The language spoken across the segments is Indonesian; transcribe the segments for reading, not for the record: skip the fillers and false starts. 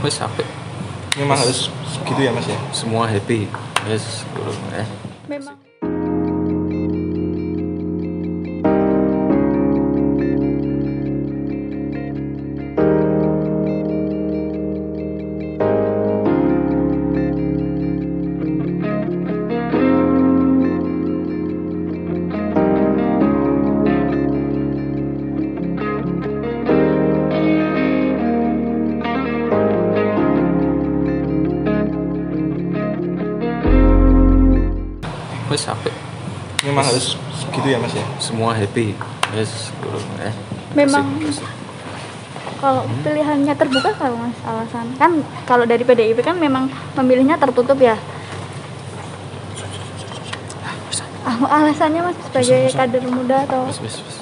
Wes apik. Memang harus segitu ya Mas ya. Semua happy. Wes Memang wes apik. Memang harus segitu ya Mas ya. Semua happy. Wes memang kalau pilihannya terbuka kalau Mas alasan kan kalau dari PDIP kan memang memilihnya tertutup ya. Alasannya Mas sebagai kader muda atau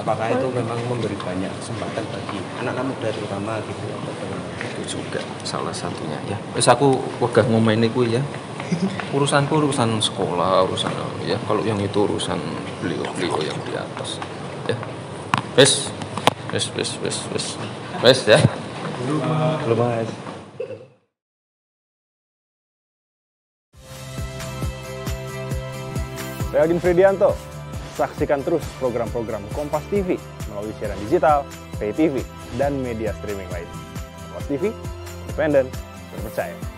Apakah itu memang memberi banyak kesempatan bagi anak-anak muda terutama gitu atau bagaimana? itu juga salah satunya ya. Wes aku wegah ngomeni kuwi ya. Urusanku urusan sekolah, urusan ya kalau yang itu urusan beliau yang di atas. Ya. Wes ya. Belum Mas. Saya Agin Fridianto. Saksikan terus program-program Kompas TV melalui siaran digital, pay TV, dan media streaming lain. Kompas TV, independen, terpercaya.